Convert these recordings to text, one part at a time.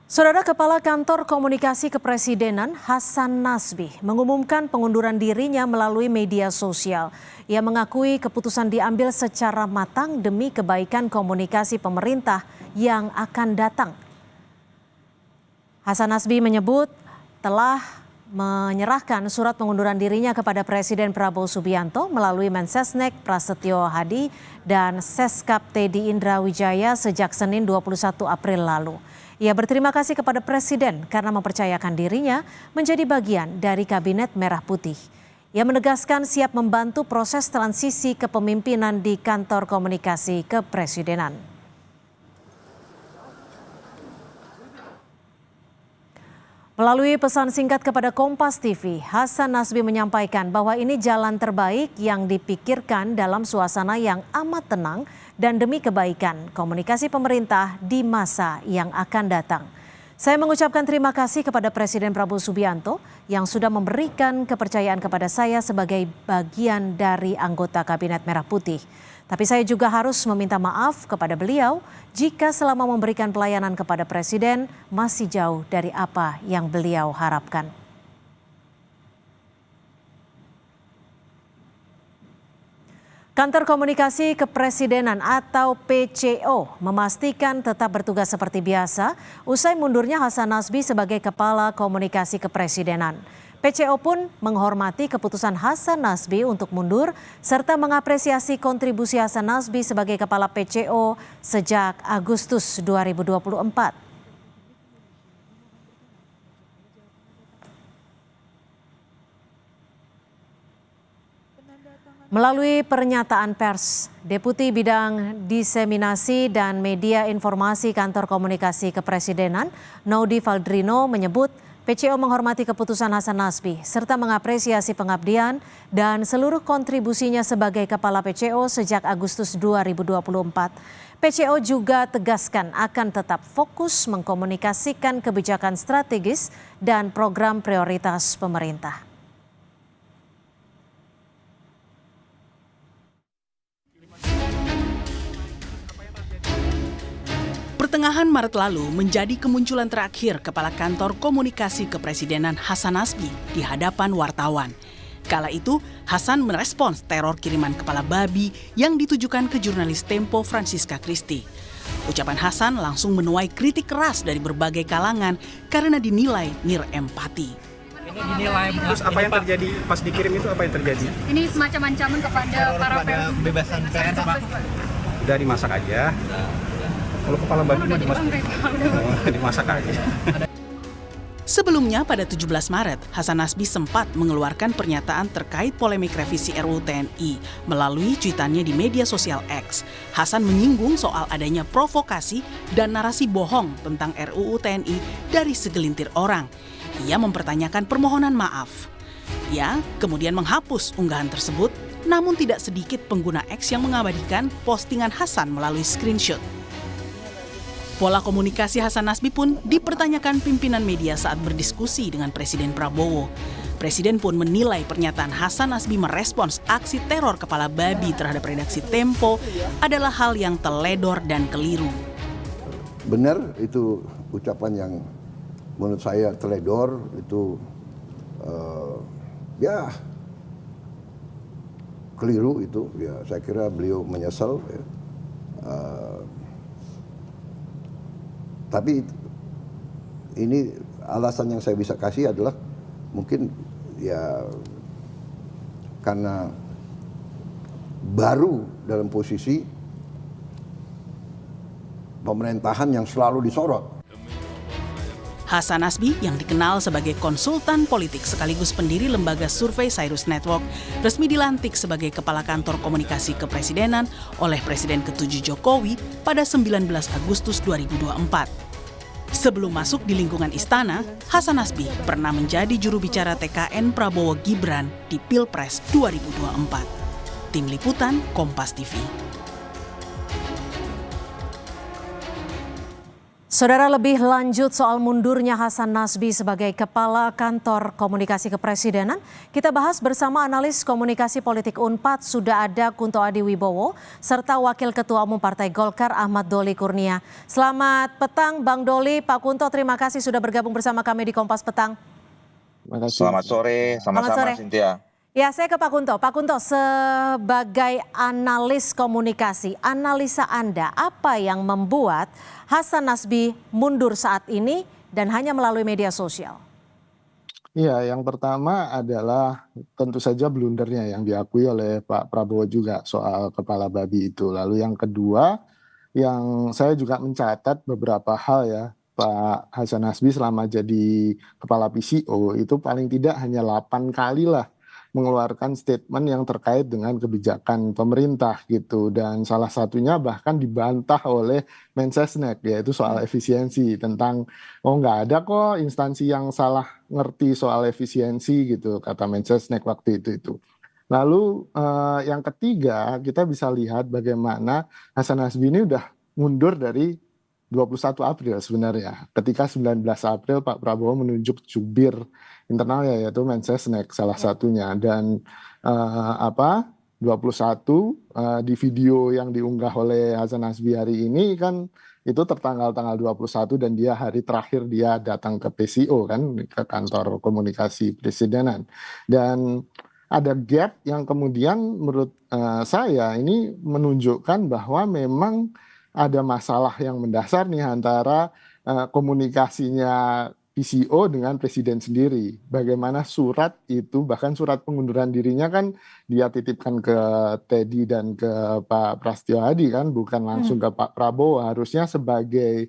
Saudara Kepala Kantor Komunikasi Kepresidenan Hasan Nasbi mengumumkan pengunduran dirinya melalui media sosial. Ia mengakui keputusan diambil secara matang demi kebaikan komunikasi pemerintah yang akan datang. Hasan Nasbi menyebut telah menyerahkan surat pengunduran dirinya kepada Presiden Prabowo Subianto melalui Mensesnek Prasetyo Hadi dan Seskap Teddy Indra Wijaya sejak Senin 21 April lalu. Ia berterima kasih kepada Presiden karena mempercayakan dirinya menjadi bagian dari Kabinet Merah Putih. Ia menegaskan siap membantu proses transisi kepemimpinan di Kantor Komunikasi Kepresidenan. Melalui pesan singkat kepada Kompas TV, Hasan Nasbi menyampaikan bahwa ini jalan terbaik yang dipikirkan dalam suasana yang amat tenang dan demi kebaikan komunikasi pemerintah di masa yang akan datang. Saya mengucapkan terima kasih kepada Presiden Prabowo Subianto yang sudah memberikan kepercayaan kepada saya sebagai bagian dari anggota Kabinet Merah Putih. Tapi saya juga harus meminta maaf kepada beliau jika selama memberikan pelayanan kepada Presiden masih jauh dari apa yang beliau harapkan. Kantor Komunikasi Kepresidenan atau PCO memastikan tetap bertugas seperti biasa usai mundurnya Hasan Nasbi sebagai Kepala Komunikasi Kepresidenan. PCO pun menghormati keputusan Hasan Nasbi untuk mundur serta mengapresiasi kontribusi Hasan Nasbi sebagai Kepala PCO sejak Agustus 2024. Melalui pernyataan pers, Deputi Bidang Diseminasi dan Media Informasi Kantor Komunikasi Kepresidenan, Naudi Valdrino menyebut PCO menghormati keputusan Hasan Nasbi serta mengapresiasi pengabdian dan seluruh kontribusinya sebagai Kepala PCO sejak Agustus 2024. PCO juga tegaskan akan tetap fokus mengkomunikasikan kebijakan strategis dan program prioritas pemerintah. Pertengahan Maret lalu menjadi kemunculan terakhir Kepala Kantor Komunikasi Kepresidenan Hasan Nasbi di hadapan wartawan. Kala itu, Hasan merespons teror kiriman kepala babi yang ditujukan ke jurnalis Tempo Francisca Christie. Ucapan Hasan langsung menuai kritik keras dari berbagai kalangan karena dinilai nirempati. Ini dinilai, terus apa yang terjadi pas dikirim itu, apa yang terjadi? Ini semacam ancaman kepada para pers. Bebasan pers, Pak. Udah dimasak aja. Kalau kepala babi dimasak aja. Sebelumnya pada 17 Maret, Hasan Nasbi sempat mengeluarkan pernyataan terkait polemik revisi RUU TNI melalui cuitannya di media sosial X. Hasan menyinggung soal adanya provokasi dan narasi bohong tentang RUU TNI dari segelintir orang. Ia mempertanyakan permohonan maaf. Ia kemudian menghapus unggahan tersebut, namun tidak sedikit pengguna X yang mengabadikan postingan Hasan melalui screenshot. Pola komunikasi Hasan Nasbi pun dipertanyakan pimpinan media saat berdiskusi dengan Presiden Prabowo. Presiden pun menilai pernyataan Hasan Nasbi merespons aksi teror kepala babi terhadap redaksi Tempo adalah hal yang teledor dan keliru. Benar, itu ucapan yang menurut saya teledor, itu ya keliru itu. Ya, saya kira beliau menyesal. Ya. Tapi ini alasan yang saya bisa kasih adalah mungkin ya karena baru dalam posisi pemerintahan yang selalu disorot. Hasan Nasbi yang dikenal sebagai konsultan politik sekaligus pendiri lembaga survei Cyrus Network resmi dilantik sebagai Kepala Kantor Komunikasi Kepresidenan oleh Presiden ke-7 Jokowi pada 19 Agustus 2024. Sebelum masuk di lingkungan istana, Hasan Nasbi pernah menjadi juru bicara TKN Prabowo Gibran di Pilpres 2024. Tim Liputan Kompas TV. Saudara, lebih lanjut soal mundurnya Hasan Nasbi sebagai Kepala Kantor Komunikasi Kepresidenan, kita bahas bersama analis komunikasi politik Unpad sudah ada Kunto Adi Wibowo serta Wakil Ketua Umum Partai Golkar Ahmad Doli Kurnia. Selamat petang Bang Doli, Pak Kunto, terima kasih sudah bergabung bersama kami di Kompas Petang. Selamat sore, sama-sama Cynthia. Ya, saya ke Pak Kunto. Pak Kunto, sebagai analis komunikasi, analisa Anda, apa yang membuat Hasan Nasbi mundur saat ini dan hanya melalui media sosial? Iya, yang pertama adalah tentu saja blundernya yang diakui oleh Pak Prabowo juga soal kepala babi itu. Lalu yang kedua, yang saya juga mencatat beberapa hal ya, Pak Hasan Nasbi selama jadi kepala PCO itu paling tidak hanya 8 kali lah mengeluarkan statement yang terkait dengan kebijakan pemerintah gitu, dan salah satunya bahkan dibantah oleh Mensesnek, yaitu soal efisiensi, tentang nggak ada kok instansi yang salah ngerti soal efisiensi gitu, kata Mensesnek waktu itu. Lalu yang ketiga, kita bisa lihat bagaimana Hasan Nasbi ini udah mundur dari 21 April sebenarnya. Ketika 19 April Pak Prabowo menunjuk jubir internalnya, yaitu Mensesnek salah satunya. Dan 21 di video yang diunggah oleh Hasan Nasbi hari ini kan itu tertanggal tanggal 21 dan dia hari terakhir dia datang ke PCO kan, ke kantor komunikasi presidenan. Dan ada gap yang kemudian menurut saya ini menunjukkan bahwa memang ada masalah yang mendasar nih antara komunikasinya PCO dengan presiden sendiri. Bagaimana surat itu, bahkan surat pengunduran dirinya kan dia titipkan ke Teddy dan ke Pak Prasetyo Adi kan, bukan langsung ke Pak Prabowo. Harusnya sebagai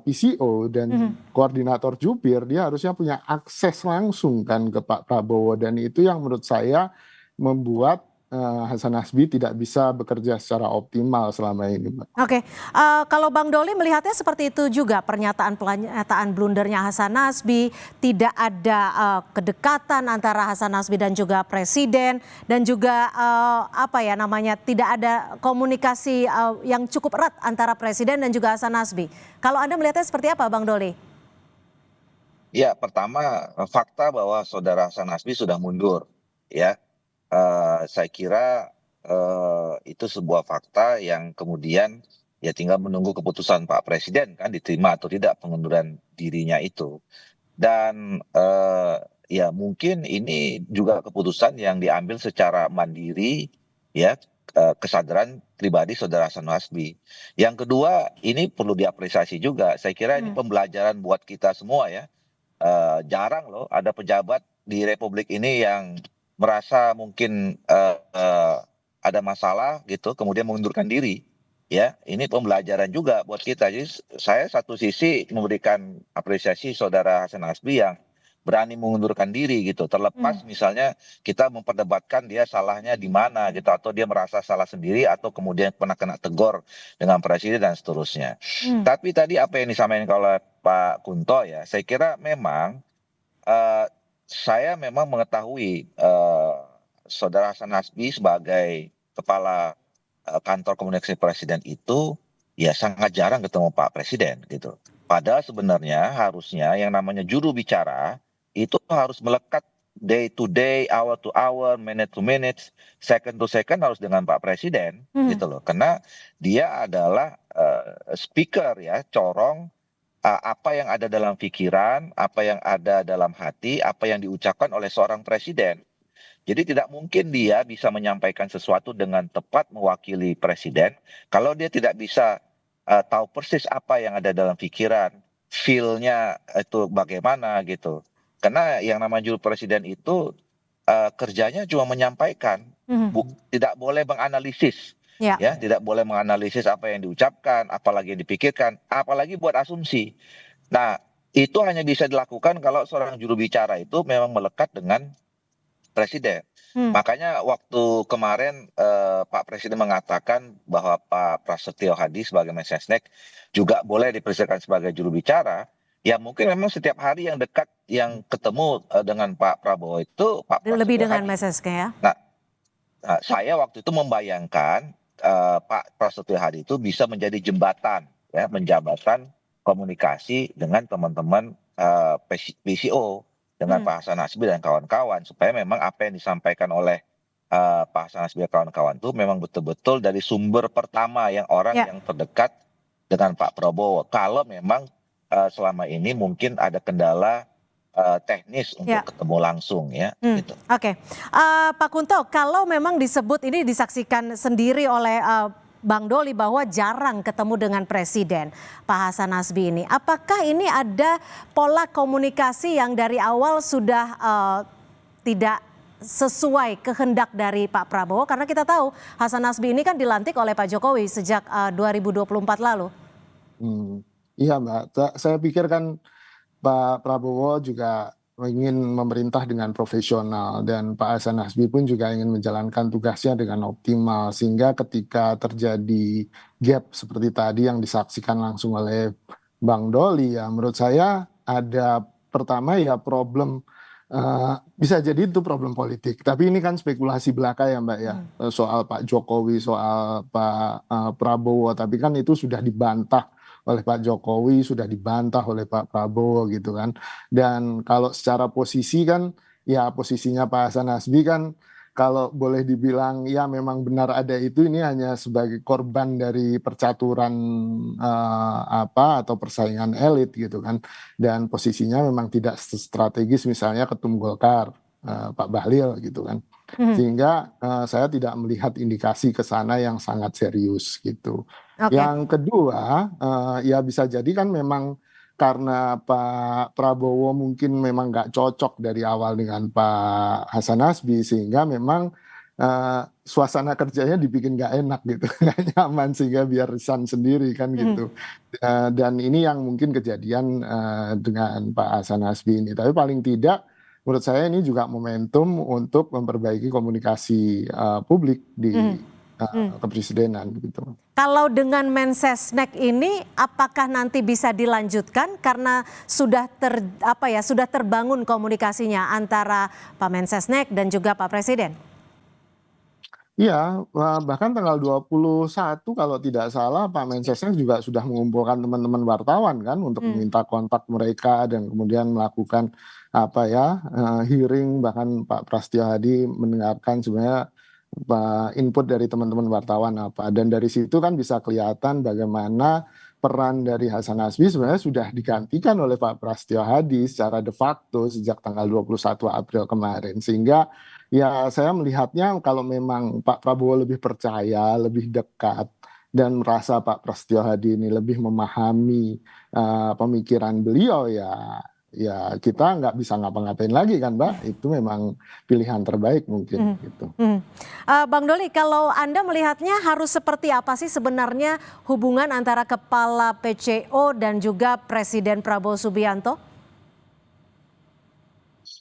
PCO dan koordinator jubir, dia harusnya punya akses langsung kan ke Pak Prabowo. Dan itu yang menurut saya membuat Hasan Nasbi tidak bisa bekerja secara optimal selama ini, Mbak. Oke, kalau Bang Doli melihatnya seperti itu juga, pernyataan blundernya Hasan Nasbi, tidak ada kedekatan antara Hasan Nasbi dan juga presiden, dan juga tidak ada komunikasi yang cukup erat antara presiden dan juga Hasan Nasbi. Kalau Anda melihatnya seperti apa, Bang Doli? Ya, pertama fakta bahwa saudara Hasan Nasbi sudah mundur, ya. Saya kira itu sebuah fakta yang kemudian ya tinggal menunggu keputusan Pak Presiden kan, diterima atau tidak pengunduran dirinya itu. Dan ya mungkin ini juga keputusan yang diambil secara mandiri, ya, kesadaran pribadi saudara Hasan Nasbi. Yang kedua, ini perlu diapresiasi juga. Saya kira ini pembelajaran buat kita semua ya. Jarang loh ada pejabat di Republik ini yang merasa mungkin ada masalah gitu, kemudian mengundurkan diri. Ya, ini pembelajaran juga buat kita. Jadi saya satu sisi memberikan apresiasi saudara Hasan Nasbi yang berani mengundurkan diri gitu. Terlepas misalnya kita memperdebatkan dia salahnya di mana gitu, atau dia merasa salah sendiri, atau kemudian pernah kena tegur dengan presiden dan seterusnya. Tapi tadi apa yang disampaikan oleh Pak Kunto ya, saya kira memang saya memang mengetahui saudara Hasan Nasbi sebagai kepala kantor komunikasi presiden itu ya sangat jarang ketemu Pak Presiden gitu. Padahal sebenarnya harusnya yang namanya juru bicara itu harus melekat day to day, hour to hour, minute to minute, second to second harus dengan Pak Presiden gitu loh. Karena dia adalah speaker ya, corong apa yang ada dalam pikiran, apa yang ada dalam hati, apa yang diucapkan oleh seorang presiden. Jadi tidak mungkin dia bisa menyampaikan sesuatu dengan tepat mewakili presiden kalau dia tidak bisa tahu persis apa yang ada dalam pikiran, feel-nya itu bagaimana gitu. Karena yang namanya juru presiden itu kerjanya cuma menyampaikan, tidak boleh menganalisis. Ya, tidak boleh menganalisis apa yang diucapkan, apalagi yang dipikirkan, apalagi buat asumsi. Nah, itu hanya bisa dilakukan kalau seorang juru bicara itu memang melekat dengan presiden. Makanya waktu kemarin Pak Presiden mengatakan bahwa Pak Prasetyo Adi sebagai Mensesnek juga boleh dipersilakan sebagai juru bicara. Ya mungkin memang setiap hari yang dekat yang ketemu dengan Pak Prabowo itu Pak Prasetyo Lebih dengan Adi. Mensesnek ya. Nah, saya waktu itu membayangkan Pak Prasetyo Adi itu bisa menjadi jembatan ya, komunikasi dengan teman-teman PCO, dengan Pak Hasan Nasbi dan kawan-kawan, supaya memang apa yang disampaikan oleh Pak Hasan Nasbi dan kawan-kawan itu memang betul-betul dari sumber pertama yang orang Ya. yang terdekat dengan Pak Prabowo. Kalau memang selama ini mungkin ada kendala teknis untuk Ya. ketemu langsung ya, gitu. Oke. Pak Kunto, kalau memang disebut ini disaksikan sendiri oleh Bang Doli bahwa jarang ketemu dengan Presiden Pak Hasan Nasbi ini, apakah ini ada pola komunikasi yang dari awal sudah tidak sesuai kehendak dari Pak Prabowo? Karena kita tahu Hasan Nasbi ini kan dilantik oleh Pak Jokowi sejak 2024 lalu. Iya Mbak, saya pikir kan Pak Prabowo juga ingin memerintah dengan profesional dan Pak Hasan Nasbi pun juga ingin menjalankan tugasnya dengan optimal, sehingga ketika terjadi gap seperti tadi yang disaksikan langsung oleh Bang Doli, ya menurut saya ada pertama ya problem, bisa jadi itu problem politik, tapi ini kan spekulasi belaka ya Mbak ya, soal Pak Jokowi, soal Pak Prabowo, tapi kan itu sudah dibantah oleh Pak Jokowi, sudah dibantah oleh Pak Prabowo gitu kan. Dan kalau secara posisi kan, ya posisinya Pak Hasan Nasbi kan kalau boleh dibilang ya memang benar ada itu, ini hanya sebagai korban dari percaturan atau persaingan elit gitu kan. Dan posisinya memang tidak strategis, misalnya Ketum Golkar Pak Bahlil gitu kan. Sehingga saya tidak melihat indikasi ke sana yang sangat serius gitu. Oke. Yang kedua, ya bisa jadi kan memang karena Pak Prabowo mungkin memang nggak cocok dari awal dengan Pak Hasan Nasbi, sehingga memang suasana kerjanya dibikin nggak enak gitu, nggak nyaman, sehingga biar resign sendiri kan gitu. Dan ini yang mungkin kejadian dengan Pak Hasan Nasbi ini. Tapi paling tidak menurut saya ini juga momentum untuk memperbaiki komunikasi publik di kepresidenan gitu. Kalau dengan Mensesnek ini, apakah nanti bisa dilanjutkan karena sudah sudah terbangun komunikasinya antara Pak Mensesnek dan juga Pak Presiden? Iya, bahkan tanggal 21 kalau tidak salah Pak Mensesnek juga sudah mengumpulkan teman-teman wartawan kan untuk meminta kontak mereka dan kemudian melakukan hearing, bahkan Pak Prasetyo Hadi mendengarkan sebenarnya input dari teman-teman wartawan apa, dan dari situ kan bisa kelihatan bagaimana peran dari Hasan Nasbi sebenarnya sudah digantikan oleh Pak Prasetyo Hadi secara de facto sejak tanggal 21 April kemarin, sehingga ya saya melihatnya kalau memang Pak Prabowo lebih percaya, lebih dekat dan merasa Pak Prasetyo Hadi ini lebih memahami pemikiran beliau, ya kita nggak bisa ngapa-ngapain lagi kan Mbak, itu memang pilihan terbaik mungkin gitu. Bang Doli, kalau Anda melihatnya harus seperti apa sih sebenarnya hubungan antara Kepala PCO dan juga Presiden Prabowo Subianto?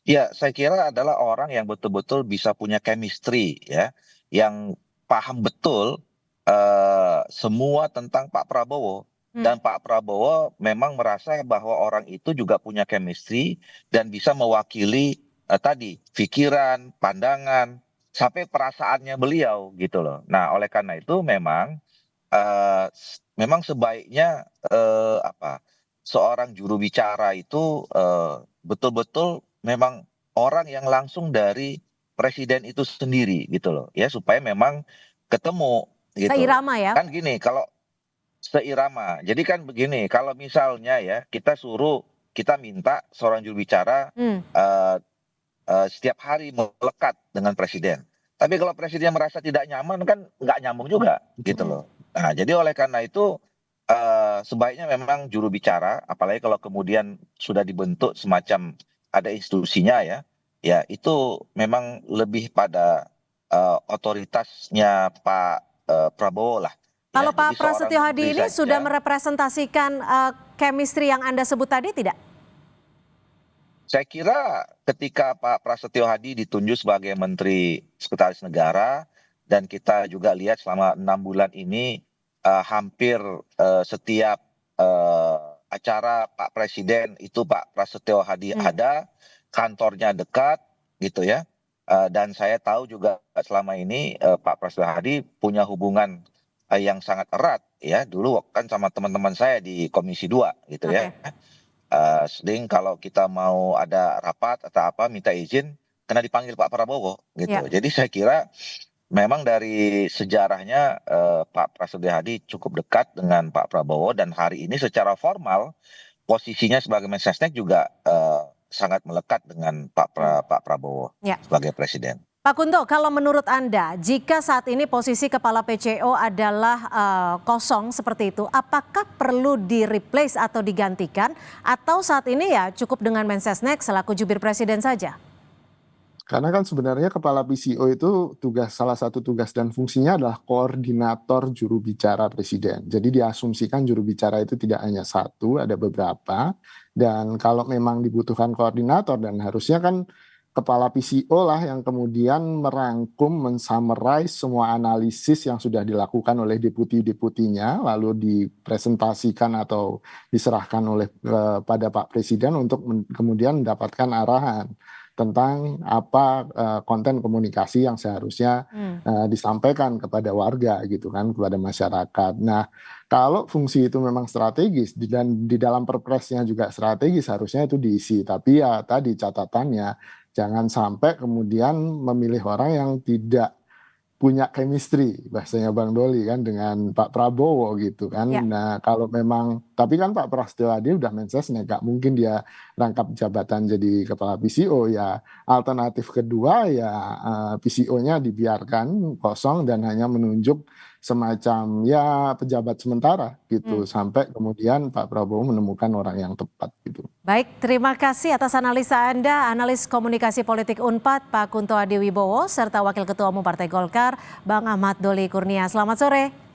Ya, saya kira adalah orang yang betul-betul bisa punya chemistry ya, yang paham betul semua tentang Pak Prabowo. Dan Pak Prabowo memang merasa bahwa orang itu juga punya chemistry dan bisa mewakili tadi pikiran, pandangan, sampai perasaannya beliau gitu loh. Nah, oleh karena itu memang sebaiknya seorang juru bicara itu betul-betul memang orang yang langsung dari presiden itu sendiri gitu loh ya, supaya memang ketemu gitu. Seirama ya? Kan gini, kalau seirama. Jadi kan begini, kalau misalnya ya kita minta seorang juru bicara setiap hari melekat dengan presiden. Tapi kalau presiden merasa tidak nyaman kan nggak nyambung juga gitu loh. Nah, jadi oleh karena itu sebaiknya memang juru bicara, apalagi kalau kemudian sudah dibentuk semacam ada institusinya ya itu memang lebih pada otoritasnya Pak Prabowo lah. Kalau Ya, Pak jadi seorang Prasetyo Hadi menteri ini saja. sudah merepresentasikan chemistry yang Anda sebut tadi tidak? Saya kira ketika Pak Prasetyo Hadi ditunjuk sebagai Menteri Sekretaris Negara dan kita juga lihat selama 6 bulan ini hampir setiap acara Pak Presiden itu Pak Prasetyo Hadi ada, kantornya dekat gitu ya. Dan saya tahu juga selama ini Pak Prasetyo Hadi punya hubungan yang sangat erat ya. Dulu kan sama teman-teman saya di Komisi 2 gitu ya. Oke. Sering kalau kita mau ada rapat atau apa minta izin kena dipanggil Pak Prabowo gitu. Ya. Jadi saya kira memang dari sejarahnya Pak Prasetyo Hadi cukup dekat dengan Pak Prabowo dan hari ini secara formal posisinya sebagai Mensesnek juga sangat melekat dengan Pak Prabowo Ya. sebagai presiden. Pak Kunto, kalau menurut Anda, jika saat ini posisi Kepala PCO adalah kosong seperti itu, apakah perlu di-replace atau digantikan? Atau saat ini ya cukup dengan Mensesnek selaku jubir presiden saja? Karena kan sebenarnya kepala PCO itu salah satu tugas dan fungsinya adalah koordinator juru bicara presiden. Jadi diasumsikan juru bicara itu tidak hanya satu, ada beberapa. Dan kalau memang dibutuhkan koordinator dan harusnya kan kepala PCO lah yang kemudian merangkum, mensummarize semua analisis yang sudah dilakukan oleh deputi-deputinya, lalu dipresentasikan atau diserahkan oleh pada Pak Presiden untuk kemudian mendapatkan arahan tentang apa konten komunikasi yang seharusnya disampaikan kepada warga gitu kan, kepada masyarakat. Nah, kalau fungsi itu memang strategis dan di dalam perpresnya juga strategis, harusnya itu diisi. Tapi ya tadi catatannya jangan sampai kemudian memilih orang yang tidak punya chemistry, bahasanya Bang Doli kan, dengan Pak Prabowo gitu kan. Ya. Nah kalau memang, tapi kan Pak Prasetyo Hadi udah Mensesnek, gak mungkin dia rangkap jabatan jadi kepala PCO ya. Alternatif kedua ya PCO-nya dibiarkan kosong dan hanya menunjuk semacam ya pejabat sementara gitu, sampai kemudian Pak Prabowo menemukan orang yang tepat gitu. Baik, terima kasih atas analisa Anda, analis komunikasi politik Unpad, Pak Kunto Adiwibowo, serta Wakil Ketua Umum Partai Golkar, Bang Ahmad Doli Kurnia. Selamat sore.